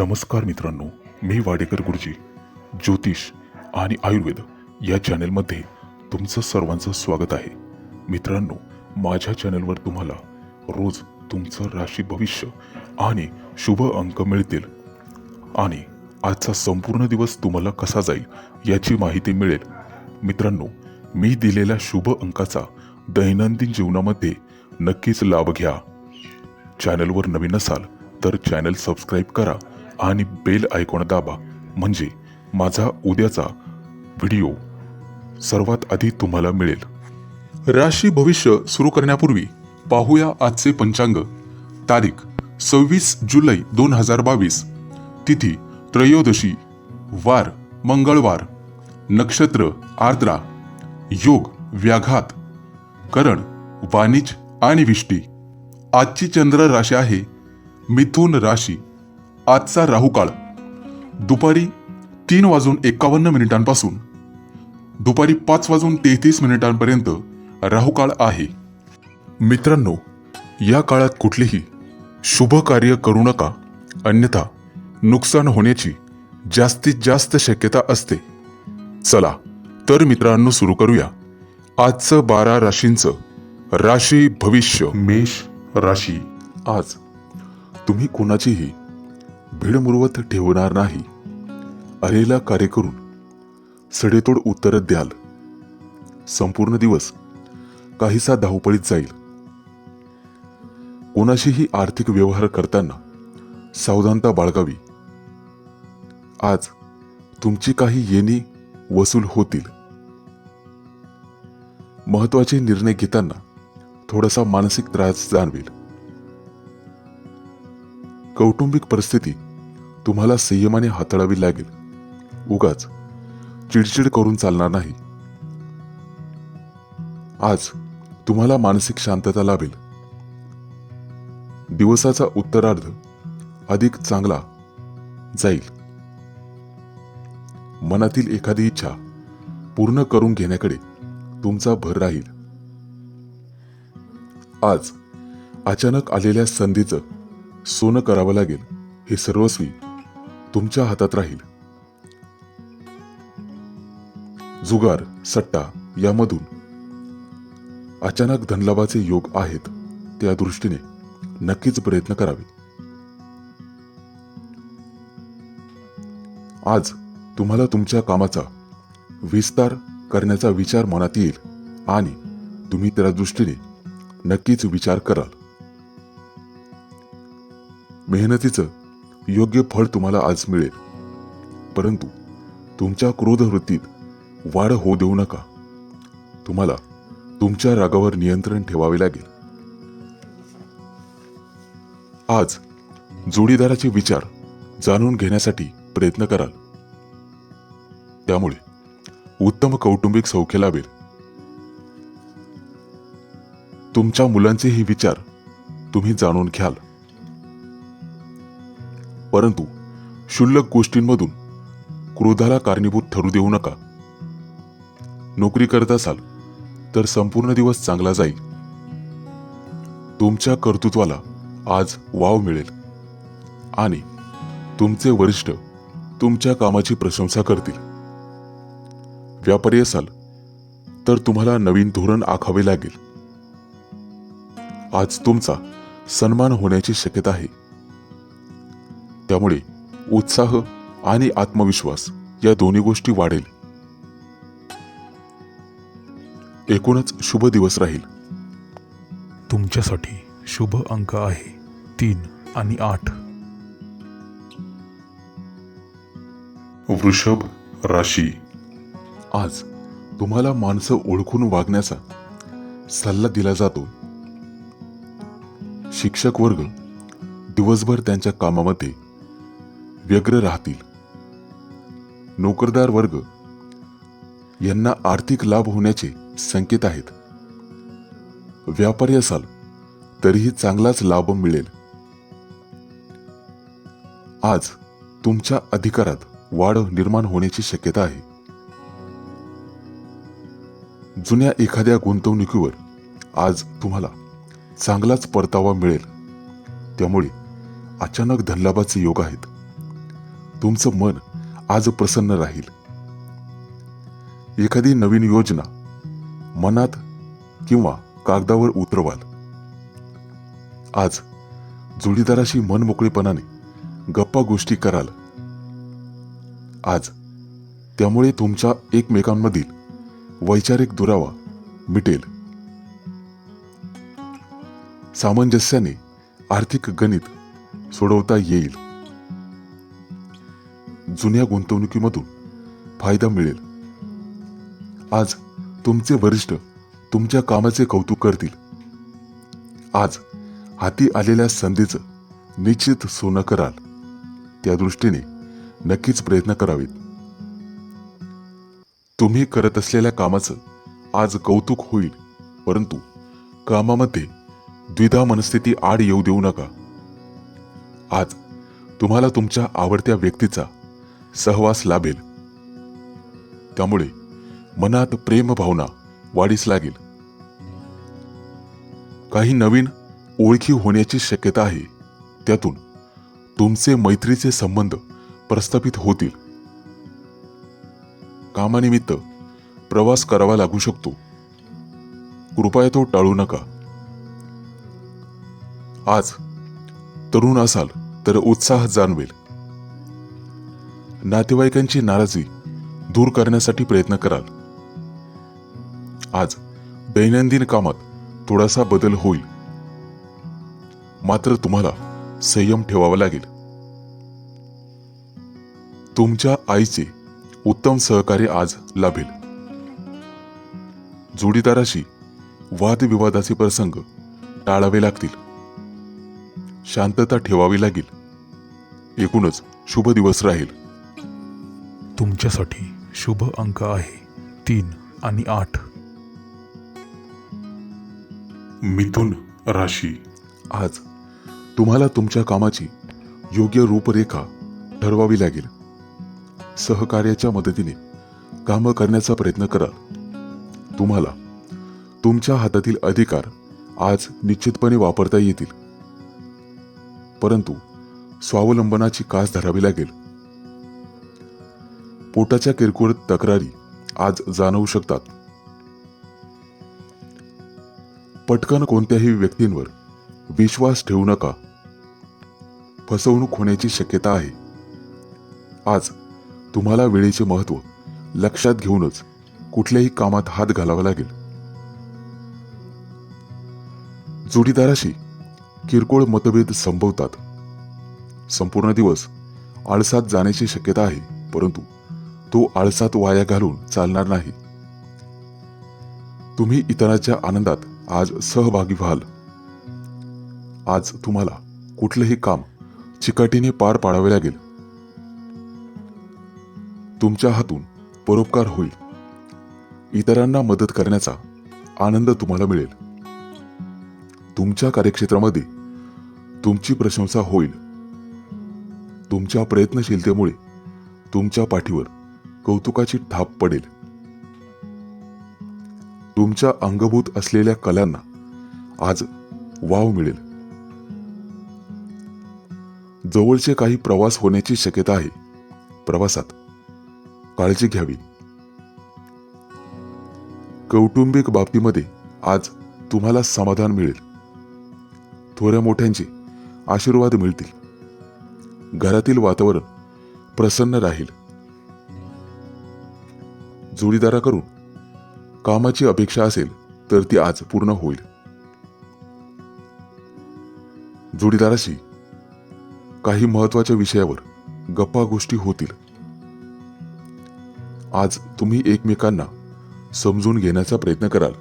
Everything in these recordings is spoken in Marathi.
नमस्कार मित्रांनो, मी वाडेकर गुरुजी ज्योतिष आणि आयुर्वेद या चॅनलमध्ये तुमचं सर्वांचं स्वागत आहे. मित्रांनो, माझ्या चॅनलवर तुम्हाला रोज तुमचं राशी भविष्य आणि शुभ अंक मिळतील आणि आजचा संपूर्ण दिवस तुम्हाला कसा जाईल याची माहिती मिळेल. मित्रांनो, मी दिलेल्या शुभ अंकाचा दैनंदिन जीवनामध्ये नक्कीच लाभ घ्या. चॅनलवर नवीन असाल तर चॅनल सबस्क्राईब करा आणि बेल आयकॉन दाबा, म्हणजे माझा उद्याचा व्हिडिओ सर्वात आधी तुम्हाला मिळेल. राशी भविष्य सुरू करण्यापूर्वी पाहूया आजचे पंचांग. तारीख 26 जुलै 2022, तिथी त्रयोदशी, वार मंगळवार, नक्षत्र आर्द्रा, योग व्याघात, करण वाणिज आणि विष्टी. आजची चंद्र राशी आहे मिथुन राशी. आजचा राहुकाळ दुपारी 3:51 पासून दुपारी 5:33 पर्यंत राहुकाळ आहे. मित्रांनो, या काळात कुठलेही शुभ कार्य करू नका, अन्यथा नुकसान होण्याची जास्तीत जास्त शक्यता असते. चला तर मित्रांनो, सुरू करूया आजचं 12 राशींचं राशी भविष्य. मेष राशी. आज तुम्ही कोणाचीही भीड मुरवत ठेवणार नाही. आलेला कार्य करून सडेतोड उत्तर द्याल. संपूर्ण दिवस काहीसा धावपळीत जाईल. कोणाशीही आर्थिक व्यवहार करताना सावधानता बाळगावी. आज तुमची काही येणी वसूल होतील. महत्वाचे निर्णय घेताना थोडासा मानसिक त्रास जाणवेल. कौटुंबिक परिस्थिती तुम्हाला संयमाने हाताळावी लागेल. उगाच चिडचिड करून चालणार नाही. आज तुम्हाला मानसिक शांतता लाभेल. दिवसाचा उत्तरार्ध अधिक चांगला जाईल. मनातील एखादी इच्छा पूर्ण करून घेण्याकडे तुमचा भर राहील. आज अचानक आलेल्या संधीचं सोनं करावं लागेल. हे सर्वस्वी तुमच्या हातात राहील. जुगार सट्टा यामधून अचानक धनलाभाचे योग आहेत. त्या दृष्टीने नक्कीच प्रयत्न करावे. आज तुम्हाला तुमच्या कामाचा विस्तार करण्याचा विचार मनात येईल आणि तुम्ही त्या दृष्टीने नक्कीच विचार कराल. मेहनतीचं योग्य फळ तुम्हाला आज मिळेल, परंतु तुमच्या क्रोधवृत्तीत वाढ होऊ देऊ नका. तुम्हाला तुमच्या रागावर नियंत्रण ठेवावे लागेल. आज जोडीदाराचे विचार जाणून घेण्यासाठी प्रयत्न कराल. त्यामुळे उत्तम कौटुंबिक सौख्य लाभेल. तुमच्या मुलांचेही विचार तुम्ही जाणून घ्याल, परंतु क्षुल्लक गोष्टींमधून क्रोधाला कारणीभूत ठरू देऊ नका. नोकरी करत असाल तर संपूर्ण दिवस चांगला जाईल. तुमच्या कर्तृत्वाला आज वाव मिळेल आणि तुमचे वरिष्ठ तुमच्या कामाची प्रशंसा करतील. व्यापारी असाल तर तुम्हाला नवीन धोरण आखावे लागेल. आज तुमचा सन्मान होण्याची शक्यता आहे. त्यामुळे उत्साह आणि आत्मविश्वास या दोन्ही गोष्टी वाढेल. एकूणच शुभ दिवस राहील. तुमच्यासाठी शुभ अंक आहे 3 आणि 8. वृषभ राशी. आज तुम्हाला माणसं ओळखून वागण्याचा सल्ला दिला जातो. शिक्षक वर्ग दिवसभर त्यांच्या कामामध्ये व्यग्र राहतील. नोकरदार वर्ग यांना आर्थिक लाभ होण्याचे संकेत आहेत. व्यापारी असाल तरीही चांगलाच लाभ मिळेल. आज तुमच्या अधिकारात वाढ निर्माण होण्याची शक्यता आहे. जुन्या एखाद्या गुंतवणुकीवर आज तुम्हाला चांगलाच परतावा मिळेल. त्यामुळे अचानक धनलाभाचे योग आहेत. तुमचं मन आज प्रसन्न राहील. एखादी नवीन योजना मनात किंवा कागदावर उतरवाल. आज जोडीदाराशी मनमोकळेपणाने गप्पा गोष्टी कराल. आज त्यामुळे तुमच्या एकमेकांमधील वैचारिक दुरावा मिटेल. सामंजस्याने आर्थिक गणित सोडवता येईल. जुन्या गुंतवणुकीमधून फायदा मिळेल. आज तुमचे वरिष्ठ तुमच्या कामाचे कौतुक करतील. आज हाती आलेल्या संधीचं निश्चित सोनं कराल. त्या दृष्टीने नक्कीच प्रयत्न करावेत. तुम्ही करत असलेल्या कामाचं आज कौतुक होईल, परंतु कामामध्ये द्विधा मनस्थिती आड येऊ देऊ नका. आज तुम्हाला तुमच्या आवडत्या व्यक्तीचा सहवास लाभेल. त्यामुळे मनात प्रेम भावना वाढीस लागेल. काही नवीन ओळखी होण्याची शक्यता आहे. त्यातून तुमचे मैत्रीचे संबंध प्रस्थापित होतील. कामानिमित्त प्रवास करावा लागू शकतो. कृपया तो टाळू नका. आज तरुण असाल तर उत्साह जाणवेल. नातेवाईकांची नाराजी दूर करण्यासाठी प्रयत्न कराल. आज दैनंदिन कामात थोडासा बदल होईल, मात्र तुम्हाला संयम ठेवावा लागेल. तुमच्या आईचे उत्तम सहकार्य आज लाभेल. जोडीदाराशी वादविवादाचे प्रसंग टाळावे लागतील. शांतता ठेवावी लागेल. एकूणच शुभ दिवस राहील. तुमच्यासाठी शुभ अंक आहे 3 आणि 8. मिथुन राशी. आज तुम्हाला तुमच्या कामाची योग्य रूपरेखा ठरवावी लागेल. सहकार्याच्या मदतीने काम करण्याचा प्रयत्न कराल. तुम्हाला तुमच्या हातातील अधिकार आज निश्चितपणे वापरता येतील, परंतु स्वावलंबनाची कास धरावी लागेल. पोटाच्या किरकोळ तक्रारी आज जाणवू शकतात. पटकन कोणत्याही व्यक्तींवर विश्वास ठेवू नका. फसवणूक होण्याची शक्यता आहे. आज तुम्हाला वेळेचे महत्त्व लक्षात घेऊनच कुठल्याही कामात हात घालावा लागेल. जोडीदाराशी किरकोळ मतभेद संभवतात. संपूर्ण दिवस आळसात जाण्याची शक्यता आहे, परंतु तो आळसात वाया घालून चालणार नाही. तुम्ही इतरांच्या आनंदात आज सहभागी व्हाल. आज तुम्हाला कुठलंही काम चिकाटीने पार पाडावे लागेल. तुमच्या हातून परोपकार होईल. इतरांना मदत करण्याचा आनंद तुम्हाला मिळेल. तुमच्या कार्यक्षेत्रामध्ये तुमची प्रशंसा होईल. तुमच्या प्रयत्नशीलतेमुळे तुमच्या पाठीवर कौतुकाची थाप पडेल. तुमच्या अंगभूत असलेल्या कलांना आज वाव मिळेल. जवळचे काही प्रवास होण्याची शक्यता आहे. प्रवासात काळजी घ्यावी. कौटुंबिक बाबतीमध्ये आज तुम्हाला समाधान मिळेल. थोड्या मोठ्यांचे आशीर्वाद मिळतील. घरातील वातावरण प्रसन्न राहील. जोडीदाराकडून कामाची अपेक्षा असेल तर ती आज पूर्ण होईल. जोडीदाराशी काही महत्त्वाच्या विषयावर गप्पा गोष्टी होतील. आज तुम्ही एकमेकांना समजून घेण्याचा प्रयत्न कराल.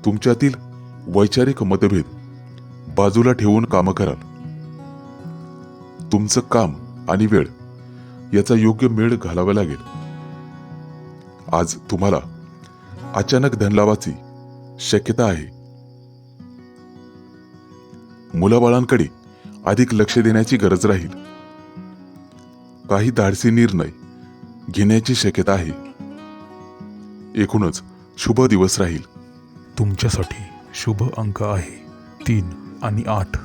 तुमच्यातील वैचारिक मतभेद बाजूला ठेवून काम कराल. तुमचं काम आणि वेळ याचा योग्य मेळ घालावा लागेल. आज तुम्हाला अचानक धनलाभाची शक्यता आहे. मुलाबाळांकडे अधिक लक्ष देण्याची गरज राहील. काही धाडसी निर्णय घेण्याची शक्यता आहे. एकूणच शुभ दिवस राहील. तुमच्यासाठी शुभ अंक आहे 3 आणि 8.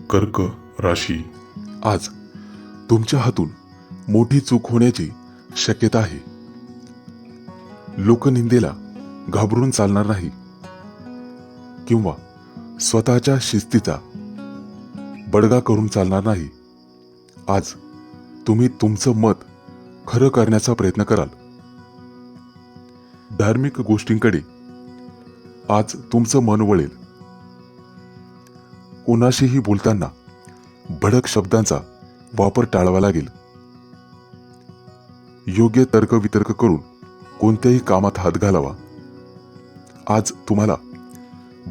कर्क राशी, आज तुमच्या हातून मोठी चूक होण्याची शक्यता आहे. लोकनिंदेला घाबरून चालणार नाही किंवा स्वतःच्या शिस्तीचा बडगा करून चालणार नाही. आज तुम्ही तुमचं मत खरं करण्याचा प्रयत्न कराल. धार्मिक गोष्टींकडे आज तुमचं मन वळेल. कोणाशीही बोलताना भडक शब्दांचा वापर टाळावा लागेल. योग्य तर्कवितर्क करून कोणत्याही कामात हात घालावा. आज तुम्हाला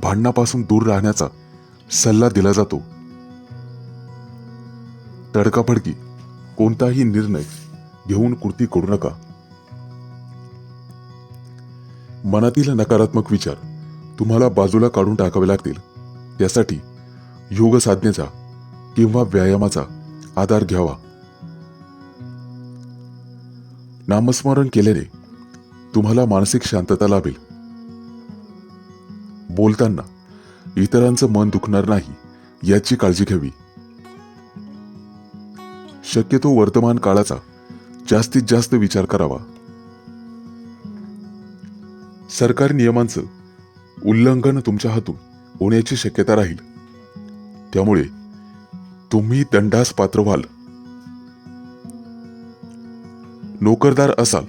भांडणापासून दूर राहण्याचा सल्ला दिला जातो. तडकाफडकी कोणताही निर्णय घेऊन कृती करू नका. मनातील नकारात्मक विचार तुम्हाला बाजूला काढून टाकावे लागतील. त्यासाठी योग साधनेचा किंवा व्यायामाचा आधार घ्यावा. नामस्मरण केल्याने तुम्हाला मानसिक शांतता लाभेल. बोलताना इतरांचं मन दुखणार नाही याची काळजी घ्यावी. शक्यतो वर्तमान काळाचा जास्तीत जास्त विचार करावा. सरकारी नियमांचं उल्लंघन तुमच्या हातून होण्याची शक्यता राहील. त्यामुळे तुम्ही दंडास पात्र व्हाल. नोकरदार असाल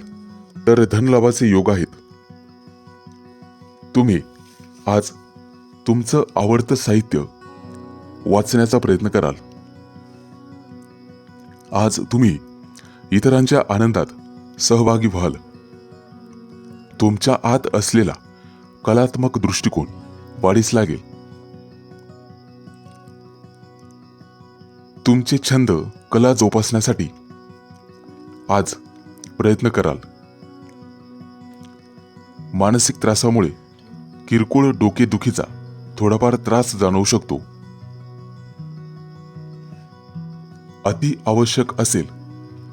तर धनलाभाचे योग आहेत. तुम्ही आज तुमचं आवडतं साहित्य वाचण्याचा प्रयत्न कराल. आज तुम्ही इतरांच्या आनंदात सहभागी व्हाल. तुमच्या आत असलेला कलात्मक दृष्टिकोन वाढीस लागेल. तुमचे छंद कला जोपासण्यासाठी आज प्रयत्न कराल. मानसिक त्रासामुळे किरकोळ डोकेदुखीचा थोडाफार त्रास जाणवू शकतो. अति आवश्यक असेल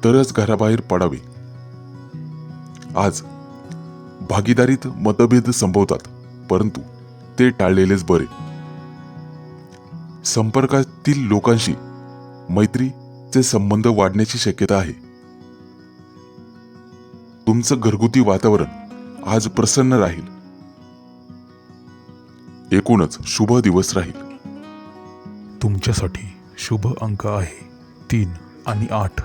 तरच घराबाहेर पडावे. आज भागीदारीत मतभेद संभवतात, परंतु ते टाळलेलेच बरे. संपर्कातील लोकांशी मैत्रीचे संबंध वाढण्याची शक्यता आहे. तुमचं घरगुती वातावरण आज प्रसन्न राहील. एकूणच शुभ दिवस राहील. तुमच्यासाठी शुभ अंक आहे 3 आणि 8.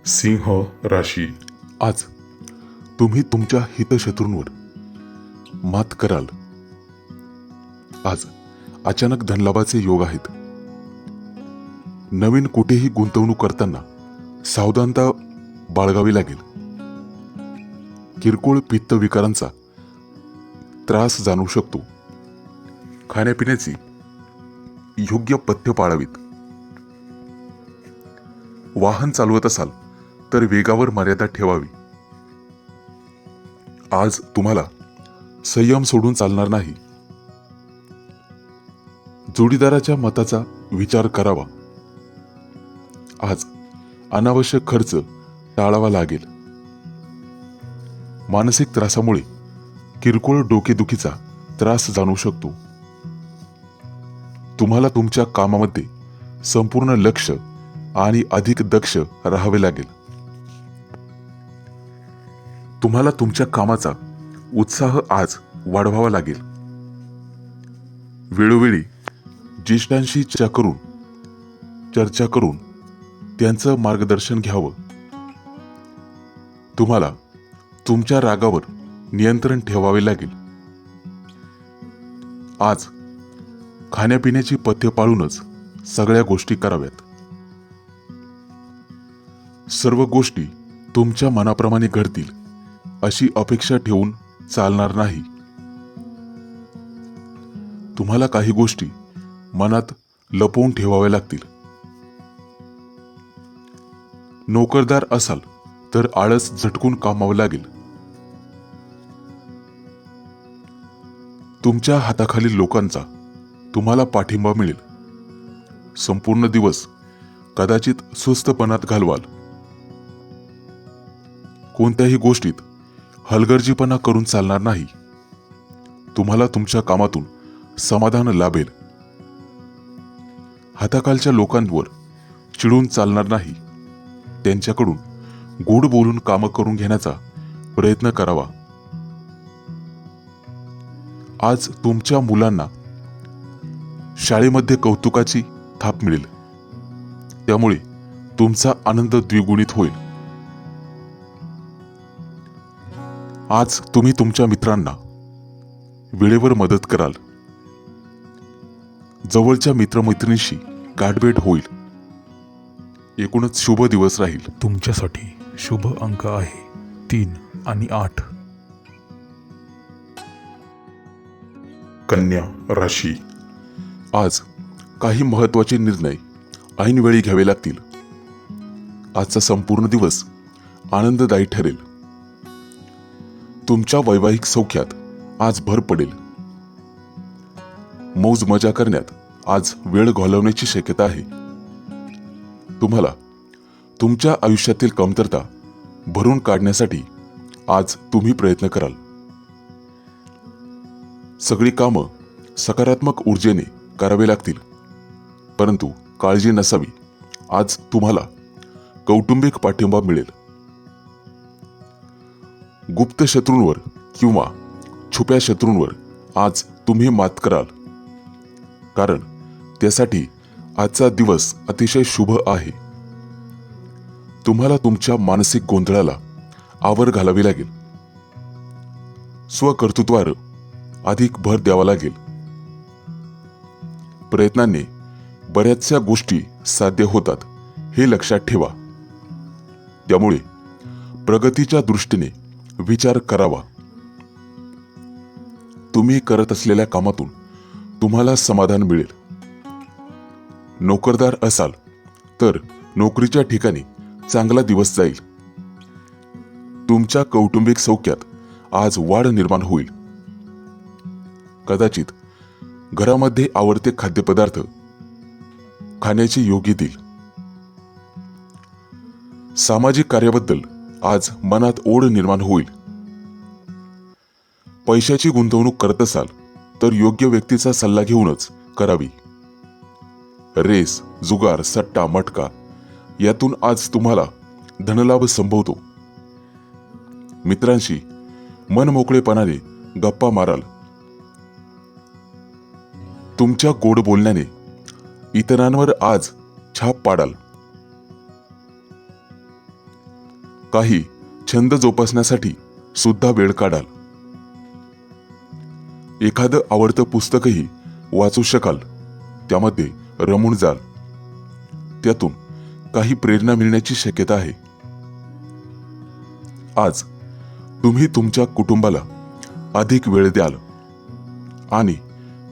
सिंह राशी, आज तुम्ही तुमच्या हितशत्रूंवर मात कराल. आज अचानक धनलाभाचे योग आहेत. नवीन कुठेही गुंतवणूक करताना सावधानता बाळगावी लागेल. किरकोळ पित्त विकारांचा त्रास जाणवू शकतो. खाण्यापिण्याची योग्य पथ्य पाळावीत. वाहन चालवत असाल तर वेगावर मर्यादा ठेवावी. आज तुम्हाला संयम सोडून चालणार नाही. जोडीदाराच्या मताचा विचार करावा. आज अनावश्यक खर्च टाळावा लागेल. मानसिक त्रासामुळे किरकोळ डोकेदुखीचा त्रास जाणवू शकतो. तुम्हाला तुमच्या कामामध्ये संपूर्ण लक्ष आणि अधिक दक्ष राहावे लागेल. तुम्हाला तुमच्या कामाचा उत्साह आज वाढवावा लागेल. वेळोवेळी ज्येष्ठांशी चर्चा करून त्यांचं मार्गदर्शन घ्यावं. तुम्हाला तुमच्या रागावर नियंत्रण ठेवावे लागेल. आज खाण्यापिण्याची पथ्य पाळूनच सगळ्या गोष्टी कराव्यात. सर्व गोष्टी तुमच्या मनाप्रमाणे घडतील अशी अपेक्षा ठेवून चालणार नाही. तुम्हाला काही गोष्टी मनात लपवून ठेवाव्या लागतील. नोकरदार असाल तर आळस झटकून कामावं लागेल. तुमच्या हाताखालील लोकांचा तुम्हाला पाठिंबा मिळेल. संपूर्ण दिवस कदाचित सुस्तपणात घालवाल. कोणत्याही गोष्टीत हलगर्जीपणा करून चालणार नाही. तुम्हाला तुमच्या कामातून समाधान लाभेल. हाताखालच्या लोकांवर चिडून चालणार नाही. त्यांच्याकडून गोड बोलून कामं करून घेण्याचा प्रयत्न करावा. आज तुमच्या मुलांना शाळेमध्ये कौतुकाची थाप मिळेल. त्यामुळे तुमचा आनंद द्विगुणित होईल. आज तुम्ही तुमच्या मित्रांना वेळेवर मदत कराल. जवळच्या मित्रमैत्रिणींशी गाठभेट होईल. एकूणच शुभ दिवस राहील. तुमच्यासाठी शुभ अंक आहे 3 आणि 8. कन्या राशी. आज काही महत्त्वाचे निर्णय ऐनवेळी घ्यावे लागतील. आजचा संपूर्ण दिवस आनंददायी ठरेल. तुमच्या वैवाहिक सौख्यात आज भर पडेल. मौज मजा करण्यात आज वेळ घालवण्याची शक्यता आहे. तुम्हाला तुमच्या आयुष्यातील कमतरता भरून काढण्यासाठी आज तुम्ही प्रयत्न कराल. सगळी कामं सकारात्मक ऊर्जेने करावे लागतील. परंतु काळजी नसावी. आज तुम्हाला कौटुंबिक पाठिंबा मिळेल. गुप्त शत्रूंवर किंवा छुप्या शत्रूंवर आज तुम्ही मात कराल. कारण त्यासाठी आजचा दिवस अतिशय शुभ आहे. तुम्हाला तुमच्या मानसिक गोंधळाला आवर घालावी लागेल. स्वकर्तृत्वावर अधिक भर द्यावा लागेल. प्रयत्नांनी बऱ्याचशा गोष्टी साध्य होतात हे लक्षात ठेवा. त्यामुळे प्रगतीच्या दृष्टीने विचार करावा. तुम्ही करत असलेल्या कामातून तुम्हाला समाधान मिळेल. नोकरदार असाल तर नोकरीच्या ठिकाणी चांगला दिवस जाईल. तुमच्या कौटुंबिक सौख्यात आज वाढ निर्माण होईल. कदाचित घरामध्ये आवडते खाद्यपदार्थ खाण्याचे योग येतील. सामाजिक कार्याबद्दल आज मनात ओढ निर्माण होईल. पैशाची गुंतवणूक करत असाल तर योग्य व्यक्तीचा सल्ला घेऊनच करावी. रेस, जुगार, सट्टा, मटका यातून आज तुम्हाला धनलाभ संभवतो. मित्रांशी मनमोकळेपणाने गप्पा माराल. तुमच्या गोड बोलण्याने इतरांवर आज छाप पाडाल. काही छंद जोपासण्यासाठी सुद्धा वेळ काढाल. एखादं आवडतं पुस्तकही वाचू शकाल. त्यामध्ये रमून जाल. त्यातून काही प्रेरणा मिळण्याची शक्यता आहे. आज तुम्ही तुमच्या कुटुंबाला अधिक वेळ द्याल आणि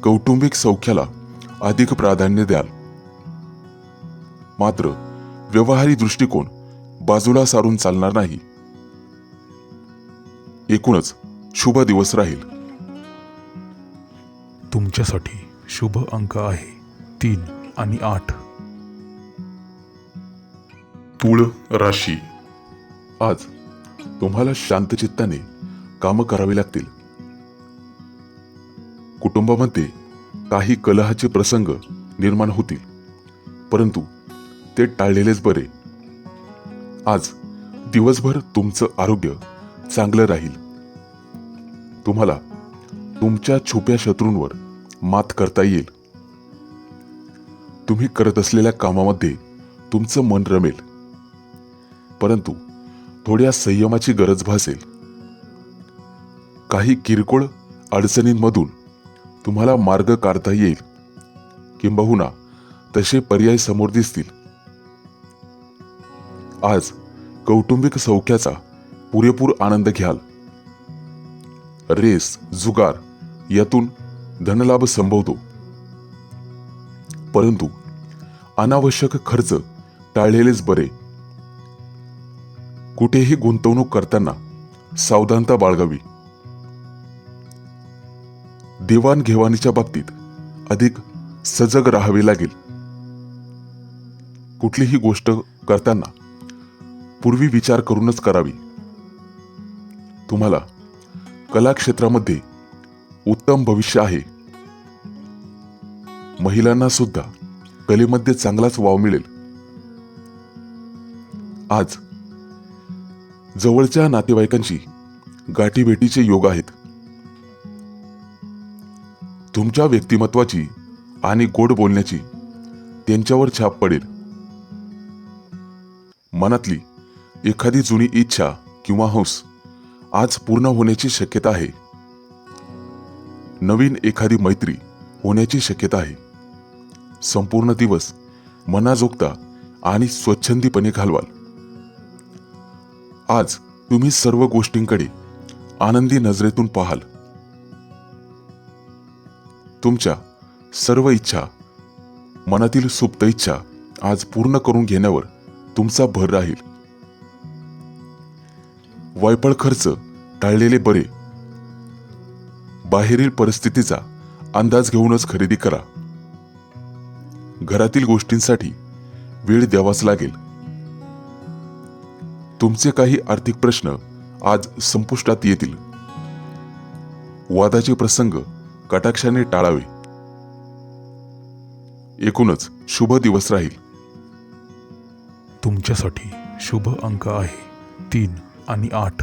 कौटुंबिक सौख्याला अधिक प्राधान्य द्याल. मात्र व्यवहारी दृष्टिकोन बाजूला सारून चालणार नाही. एकूणच शुभ दिवस राहील. तुमच्यासाठी शुभ अंक आहे 3 आणि 8. तुळ राशी. आज तुम्हाला शांत चित्ताने कामं करावी लागतील. कुटुंबामध्ये काही कलहाचे प्रसंग निर्माण होतील, परंतु ते टाळलेलेच बरे. आज दिवसभर तुमचं आरोग्य चांगलं राहील. तुम्हाला तुमच्या छुप्या शत्रूंवर मात करता येईल. तुम्ही करत असलेल्या कामामध्ये तुमचं मन रमेल, परंतु थोड्या संयमाची गरज भासेल. काही किरकोळ अडचणींमधून तुम्हाला मार्ग काढता येईल, किंबहुना तसे पर्याय समोर दिसतील. आज कौटुंबिक सौख्याचा पुरेपूर आनंद घ्याल. रेस, जुगार यातून धनलाभ संभवतो, परंतु अनावश्यक खर्च टाळलेलेच बरे. कुठेही गुंतवणूक करताना सावधानता बाळगावी. देवाणघेवाणीच्या बाबतीत अधिक सजग राहावे लागेल. कुठलीही गोष्ट करताना पूर्वी विचार करूनच करावी. तुम्हाला कला क्षेत्रामध्ये उत्तम भविष्य आहे. महिलांना सुद्धा कलेमध्ये चांगलाच वाव मिळेल. आज जवळच्या नातेवाईकांची गाठीभेटीचे योग आहेत. तुमच्या व्यक्तिमत्वाची आणि गोड बोलण्याची त्यांच्यावर छाप पडेल. मनातली एखादी जुनी इच्छा किंवा हौस आज पूर्ण होण्याची शक्यता आहे. नवीन एखादी मैत्री होण्याची शक्यता आहे. संपूर्ण दिवस मनाजोगता आणि स्वच्छंदीपणे घालवाल. आज तुम्ही सर्व गोष्टींकडे आनंदी नजरेतून पाहाल. तुमच्या सर्व इच्छा, मनातील सुप्त इच्छा आज पूर्ण करून घेण्यावर तुमचा भर राहील. वायफळ खर्च टाळलेले बरे. बाहेरील परिस्थितीचा अंदाज घेऊनच खरेदी करा. घरातील गोष्टींसाठी वेळ द्यावाच लागेल. तुमचे काही आर्थिक प्रश्न आज संपुष्टात येतील. वादाचे प्रसंग कटाक्षाने टाळावे. एकूणच शुभ दिवस राहील. तुमच्यासाठी शुभ अंक आहे 3 आणि 8.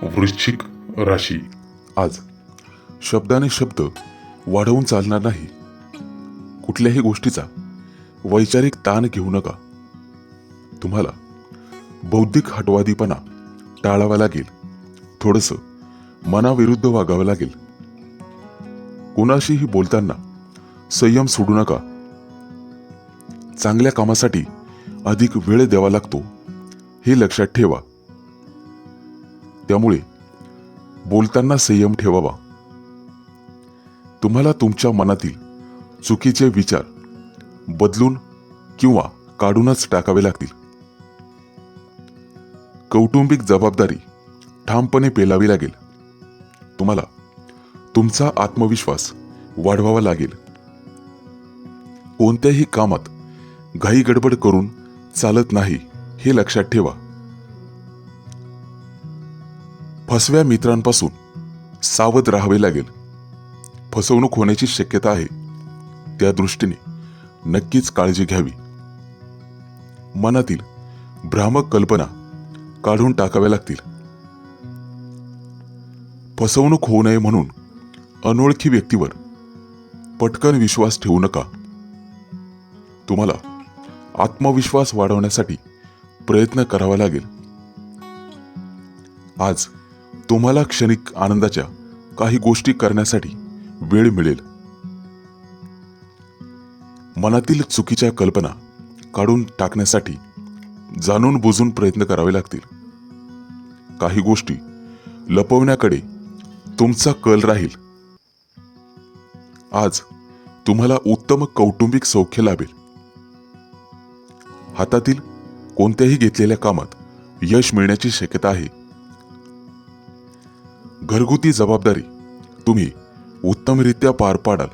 वृश्चिक राशी. आज शब्दाने शब्द वाढवून चालणार नाही. कुठल्याही गोष्टीचा वैचारिक ताण घेऊ नका. तुम्हाला बौद्धिक हटवादीपणा टाळावा लागेल. थोडंसं मनाविरुद्ध वागावं लागेल. कोणाशीही बोलताना संयम सोडू नका. चांगल्या कामासाठी अधिक वेळ द्यावा लागतो हे लक्षात ठेवा. त्यामुळे बोलताना संयम ठेवावा. तुम्हाला तुमच्या मनातील चुकीचे विचार बदलून किंवा काढूनच टाकावे लागतील. कौटुंबिक जबाबदारी ठामपणे पेलावी लागेल. तुम्हाला तुमचा आत्मविश्वास वाढवावा लागेल. कोणत्याही कामात घाई गडबड करून चालत नाही हे लक्षात ठेवा. फसव्या मित्रांपासून सावध राहावे लागेल. फसवणूक होण्याची शक्यता आहे. त्या दृष्टीने नक्कीच काळजी घ्यावी. मनातील भ्रामक कल्पना काढून टाकाव्या लागतील. फसवणूक होऊ नये म्हणून अनोळखी व्यक्तीवर पटकन विश्वास ठेवू नका. तुम्हाला आत्मविश्वास वाढवण्यासाठी प्रयत्न करावा लागेल. आज तुम्हाला क्षणिक आनंदाच्या काही गोष्टी करण्यासाठी वेळ मिळेल. मनातील चुकीच्या कल्पना काढून टाकण्यासाठी जाणून बुजून प्रयत्न करावे लागतील. काही गोष्टी लपवण्याकडे तुमचा कल राहील. आज तुम्हाला उत्तम कौटुंबिक सौख्य लाभेल. हातातील कोणत्याही घेतलेल्या कामात यश मिळण्याची शक्यता आहे. घरगुती जबाबदारी तुम्ही उत्तमरित्या पार पाडाल.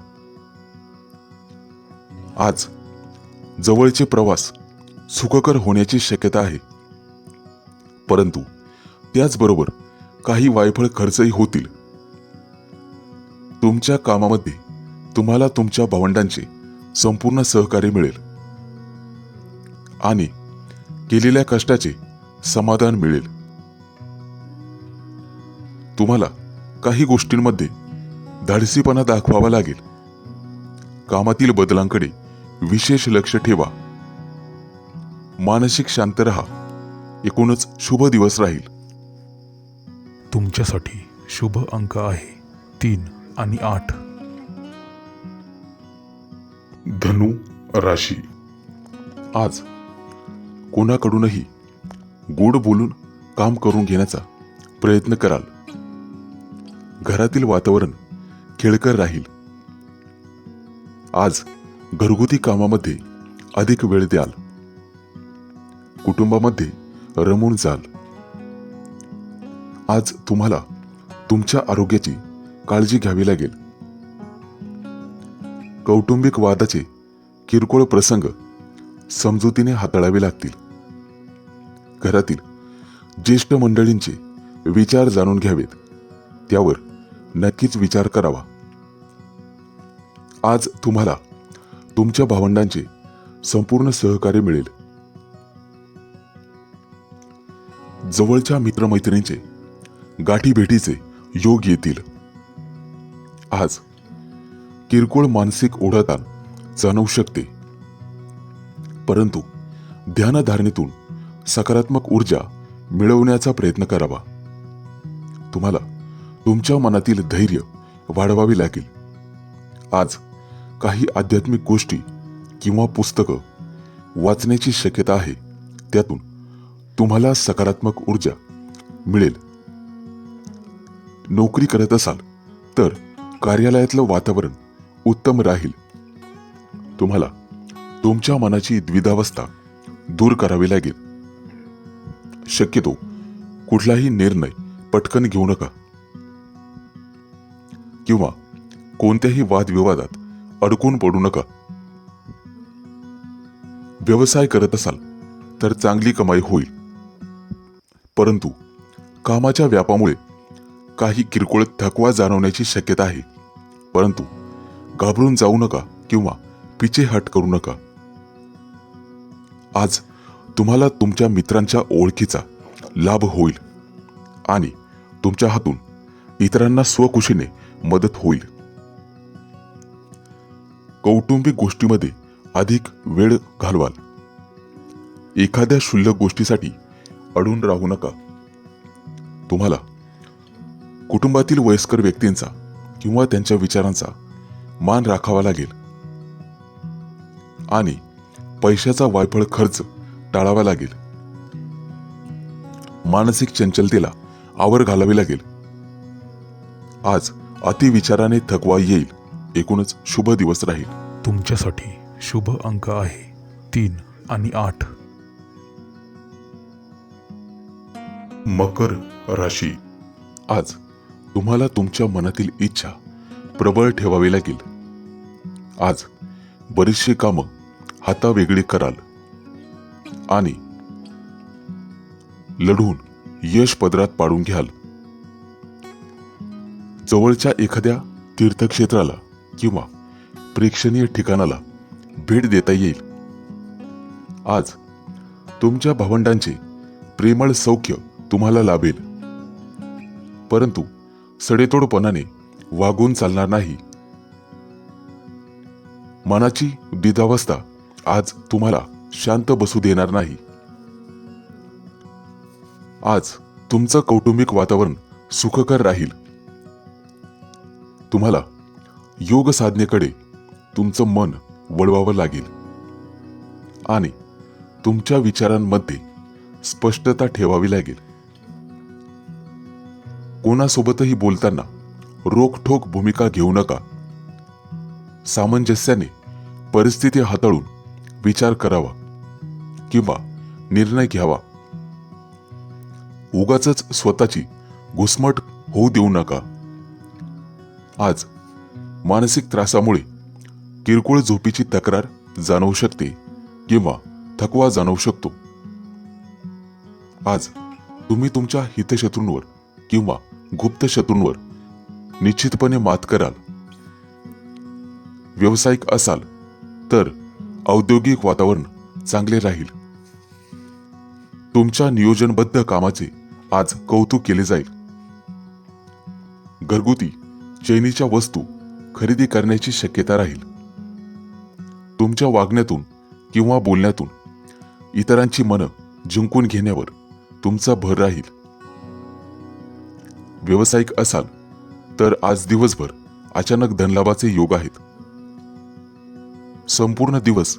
आज जवळचे प्रवास सुखकर होण्याची शक्यता आहे. परंतु त्याचबरोबर काही वायफळ खर्चही होतील. तुमच्या कामामध्ये तुम्हाला तुमच्या भावंडांचे संपूर्ण सहकार्य मिळेल आणि केलेल्या कष्टाचे समाधान मिळेल. तुम्हाला काही गोष्टींमध्ये धाडसीपणा दाखवावा लागेल. कामातील बदलांकडे विशेष लक्ष ठेवा. मानसिक शांत रहा. एकूणच शुभ दिवस राहील. तुमच्यासाठी शुभ अंक आहे 3 आणि 8. धनु राशी. आज कोणाकडूनही गोड बोलून काम करून घेण्याचा प्रयत्न कराल. घरातील वातावरण खेळकर राहील. आज घरगुती कामामध्ये अधिक वेळ द्याल. कुटुंबामध्ये रमून जाल. आज तुम्हाला तुमच्या आरोग्याची काळजी घ्यावी लागेल. कौटुंबिक वादाचे किरकोळ प्रसंग समजुतीने हाताळावे लागतील. घरातील ज्येष्ठ मंडळींचे विचार जाणून घ्यावेत. त्यावर नक्कीच विचार करावा. आज तुम्हाला तुमच्या भावंडांचे संपूर्ण सहकार्य मिळेल. जवळच्या मित्रमैत्रिणींचे गाठीभेटीचे योग येतील. आज किरकोळ मानसिक ओढाताण जाणवू शकते, परंतु ध्यानधारणेतून सकारात्मक ऊर्जा मिळवण्याचा प्रयत्न करावा. तुम्हाला तुमच्या मनातील धैर्य वाढवावे लागेल. आज काही आध्यात्मिक गोष्टी किंवा पुस्तकं वाचण्याची शक्यता आहे. त्यातून तुम्हाला सकारात्मक ऊर्जा मिळेल. नोकरी करत असाल तर कार्यालयातलं वातावरण उत्तम राहील. तुम्हाला तुमच्या मनाची द्विधावस्था दूर करावी लागेल. शक्यतो कुठलाही निर्णय पटकन घेऊ नका किंवा कोणत्याही वादविवादात अडकून पडू नका. व्यवसाय करत असाल तर चांगली कमाई होईल, परंतु कामाच्या व्यापामुळे काही किरकोळ थकवा जाणवण्याची शक्यता आहे. परंतु घाबरून जाऊ नका किंवा पिछेहट करू नका. आज तुम्हाला तुमच्या मित्रांच्या ओळखीचा लाभ होईल आणि तुमच्या हातून इतरांना स्वखुशीने मदत होईल. कौटुंबिक गोष्टीमध्ये अधिक वेळ घालवाल. एखाद्या क्षुल्लक गोष्टीसाठी अडून राहू नका. तुम्हाला कुटुंबातील वयस्कर व्यक्तींचा किंवा त्यांच्या विचारांचा मान राखावा लागेल आणि पैशाचा वायफळ खर्च टाळावा लागेल. मानसिक चंचलतेला आवर घालावी लागेल. आज अतिविचाराने थकवा येईल. एकूणच शुभ दिवस राहील. तुमच्यासाठी शुभ अंक आहे 3 आणि 8. मकर राशी. आज तुम्हाला तुमच्या मनातील इच्छा प्रबळ ठेवावी लागेल. आज बरीचशी कामं हातावेगळी कराल आणि लढून यश पदरात पाडून घ्याल. जवळच्या एखाद्या तीर्थक्षेत्राला किंवा प्रेक्षणीय ठिकाणाला भेट देता येईल. आज तुमच्या भावंडांचे प्रेमळ सौख्य तुम्हाला लाभेल, परंतु सडेतोडपणाने वागून चालणार नाही. मनाची द्विधावस्था आज तुम्हाला शांत बसू देणार नाही. आज तुमचं कौटुंबिक वातावरण सुखकर राहील. तुम्हाला योग साधनेकडे तुमचं मन वळवावं लागेल आणि तुमच्या विचारांमध्ये स्पष्टता ठेवावी लागेल. कोणासोबतही बोलताना रोखठोक भूमिका घेऊ नका. सामंजस्याने परिस्थिती हाताळून विचार करावा किंवा निर्णय घ्यावा. उगाचच स्वतःची घुसमट होऊ देऊ नका. आज मानसिक त्रासामुळे किरकोळ झोपीची तक्रार जाणवू शकते किंवा थकवा जाणवू शकतो. आज तुम्ही तुमच्या हितशत्रूंवर किंवा गुप्त शत्रूंवर निश्चितपणे मात कराल. व्यावसायिक असाल तर औद्योगिक वातावरण चांगले राहील. तुमच्या नियोजनबद्ध कामाचे आज कौतुक केले जाईल. घरगुती चैनीच्या वस्तू खरेदी करण्याची शक्यता राहील. तुमच्या वागण्यातून किंवा बोलण्यातून इतरांची मनं जिंकून घेण्यावर तुमचा भर राहील. व्यावसायिक असाल तर आज दिवसभर अचानक धनलाभाचे योग आहेत. संपूर्ण दिवस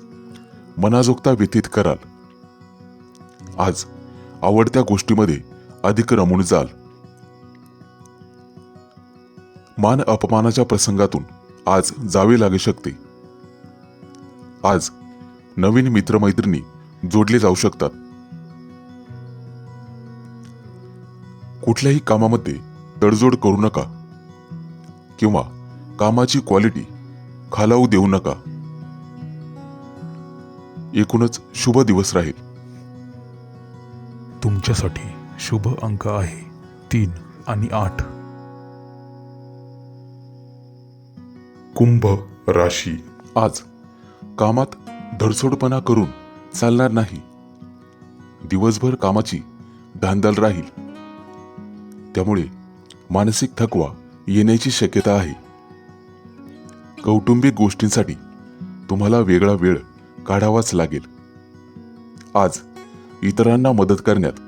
मनाजोगता व्यतीत कराल. आज आवडत्या गोष्टीमध्ये अधिक रमून जाल. मान अपमानाच्या प्रसंगातून आज जावे लागू शकते. आज नवीन मित्रमैत्रिणी जोडले जाऊ शकतात. कुठल्याही कामामध्ये तडजोड करू नका किंवा कामाची क्वालिटी खालावू देऊ नका. एकूणच शुभ दिवस राहील. तुमच्यासाठी शुभ अंक आहे 3 आणि 8. कुंभ राशी आज कामात धडसोडपणा करून चालणार नाही. दिवसभर कामाची धांदल राहील, त्यामुळे मानसिक थकवा येण्याची शक्यता आहे. कौटुंबिक गोष्टींसाठी तुम्हाला वेगळा वेळ काढावाच लागेल. आज इतरांना मदत करण्यात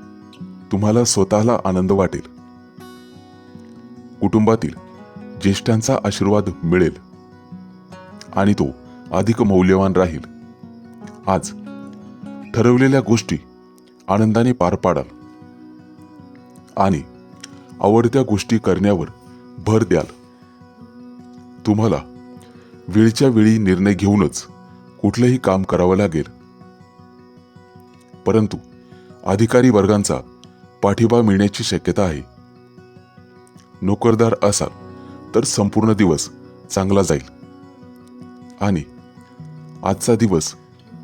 तुम्हाला स्वतःला आनंद वाटेल. कुटुंबातील ज्येष्ठांचा आशीर्वाद मिळेल आणि तो अधिक मौल्यवान राहील. आज ठरवलेल्या गोष्टी आनंदाने पार पाडाल आणि आवडत्या गोष्टी करण्यावर भर द्याल. तुम्हाला वेळच्या वेळी निर्णय घेऊनच कुठलंही काम करावं लागेल, परंतु अधिकारी वर्गांचा पाठिंबा मिळण्याची शक्यता आहे. नोकरदार असाल तर संपूर्ण दिवस चांगला जाईल आणि आजचा दिवस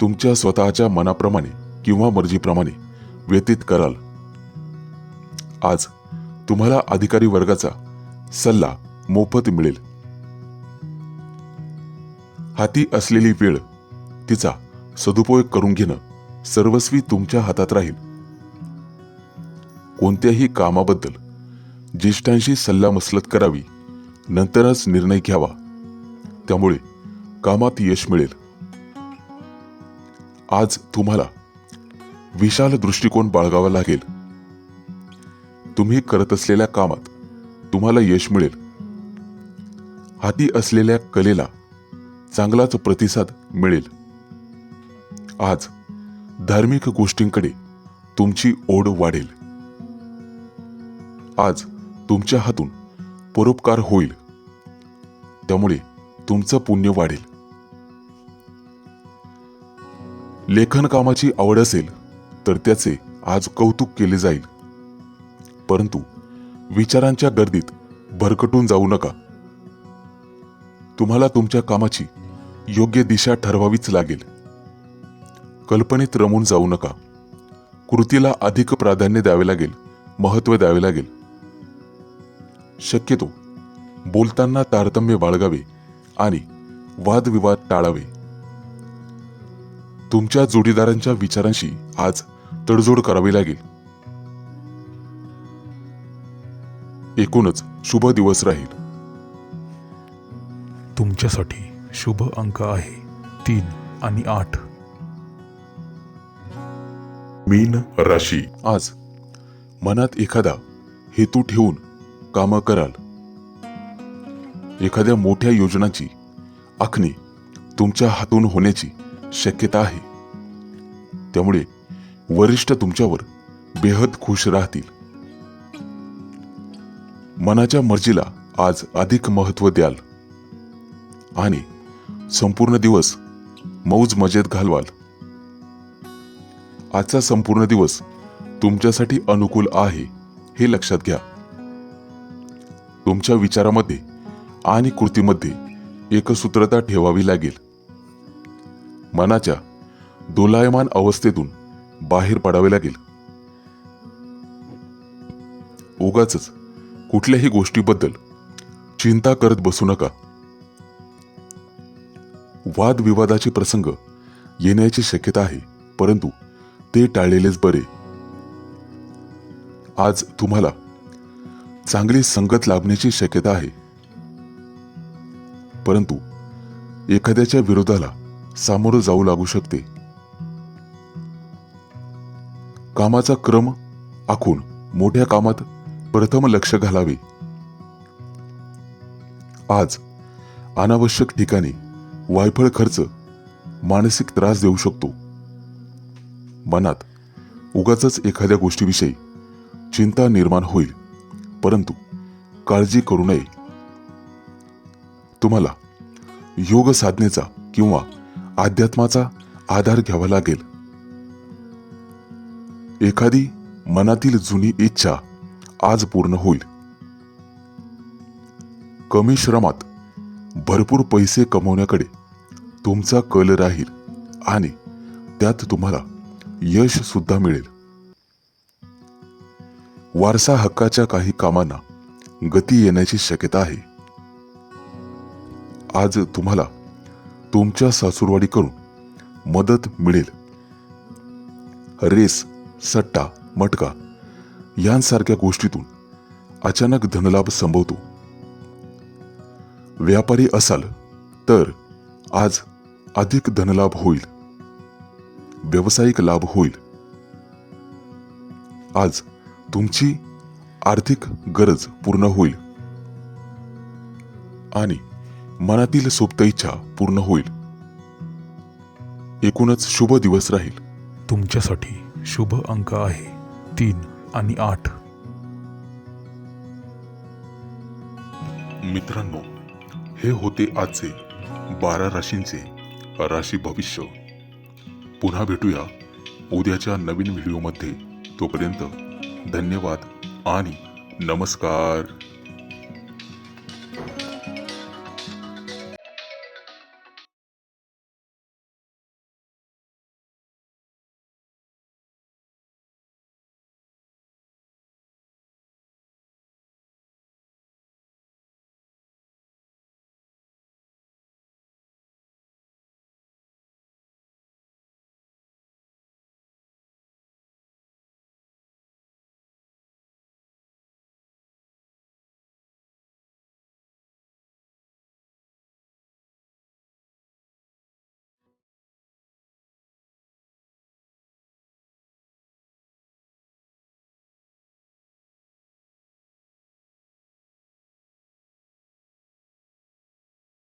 तुमच्या स्वतःच्या मनाप्रमाणे किंवा मर्जीप्रमाणे व्यतीत कराल. आज तुम्हाला अधिकारी वर्गाचा सल्ला मोफत मिळेल. हाती असलेली वेळ तिचा सदुपयोग करून घेणं सर्वस्वी तुमच्या हातात राहील. कोणत्याही कामाबद्दल ज्येष्ठांशी सल्लामसलत करावी, नंतरच निर्णय घ्यावा. त्यामुळे कामात यश मिळेल. आज तुम्हाला विशाल दृष्टिकोन बाळगावा लागेल. तुम्ही करत असलेल्या कामात तुम्हाला यश मिळेल. हाती असलेल्या कलेला चांगलाच प्रतिसाद मिळेल. आज धार्मिक गोष्टींकडे तुमची ओढ वाढेल. आज तुमच्या हातून परोपकार होईल, त्यामुळे तुमचं पुण्य वाढेल. लेखन कामाची आवड असेल तर त्याचे आज कौतुक केले जाईल, परंतु विचारांच्या गर्दीत भरकटून जाऊ नका. तुम्हाला तुमच्या कामाची योग्य दिशा ठरवावीच लागेल. कल्पनेत रमून जाऊ नका. कृतीला अधिक प्राधान्य द्यावे लागेल, महत्त्व द्यावे लागेल. शक्यतो बोलताना तारतम्य बाळगावे आणि वादविवाद टाळावे. तुमच्या जोडीदारांच्या विचारांशी आज तडजोड करावी लागेल. एकूणच शुभ दिवस राहील. तुमच्यासाठी शुभ अंक आहे 3 आणि 8. मीन राशी आज मनात एखादा हेतू ठेवून कामं कराल. एखाद्या मोठ्या योजनांची आखणी तुमच्या हातून होण्याची शक्यता आहे. त्यामुळे वरिष्ठ तुमच्यावर बेहद खुश राहतील. मनाच्या मर्जीला आज अधिक महत्त्व द्याल आणि संपूर्ण दिवस मौज मजेत घालवाल. आजचा संपूर्ण दिवस तुमच्यासाठी अनुकूल आहे हे लक्षात घ्या. तुमच्या विचारामध्ये आणि कृतीमध्ये एकसूत्रता ठेवावी लागेल. मनाच्या दोलायमान अवस्थेतून बाहेर पडावे लागेल. उगाचच कुठल्याही गोष्टीबद्दल चिंता करत बसू नका. वादविवादाचे प्रसंग येण्याची शक्यता आहे, परंतु ते टाळलेलेच बरे. आज तुम्हाला चांगली संगत लाभण्याची शक्यता आहे, परंतु एखाद्याच्या विरोधाला सामोरं जाऊ लागू शकते. कामाचा क्रम आखून मोठ्या कामात प्रथम लक्ष घालावे. आज अनावश्यक ठिकाणी वायफळ खर्च मानसिक त्रास देऊ शकतो. मनात उगाचच एखाद्या गोष्टीविषयी चिंता निर्माण होईल, परंतु काळजी करू नये. तुम्हाला योग साधनेचा किंवा अध्यात्माचा आधार घ्यावा लागेल. एखादी मनातील जुनी इच्छा आज पूर्ण होईल. कमी श्रमात भरपूर पैसे कमवण्याकडे तुमचा कल राहील आणि त्यात तुम्हाला यश सुद्धा मिळेल. वारसा हक्काच्या काही कामांना गती येण्याची शक्यता आहे. आज तुम्हाला तुमच्या सासूरवाडीकडून मदत मिळेल. रेस, सट्टा, मटका यांसारख्या गोष्टीतून अचानक धनलाभ संभवतो. व्यापारी असाल तर आज अधिक धनलाभ होईल. व्यावसायिक लाभ होईल. आज तुमची आर्थिक गरज पूर्ण होईल आणि मनातील सुप्त इच्छा पूर्ण होईल. एकूणच शुभ दिवस राहील. तुमच्यासाठी शुभ अंक आहे 3 आणि 8. मित्रांनो, हे होते आजचे 12 राशींचे राशी भविष्य. पुन्हा भेटूया उद्याच्या नवीन व्हिडिओमध्ये. तोपर्यंत धन्यवाद आणि नमस्कार.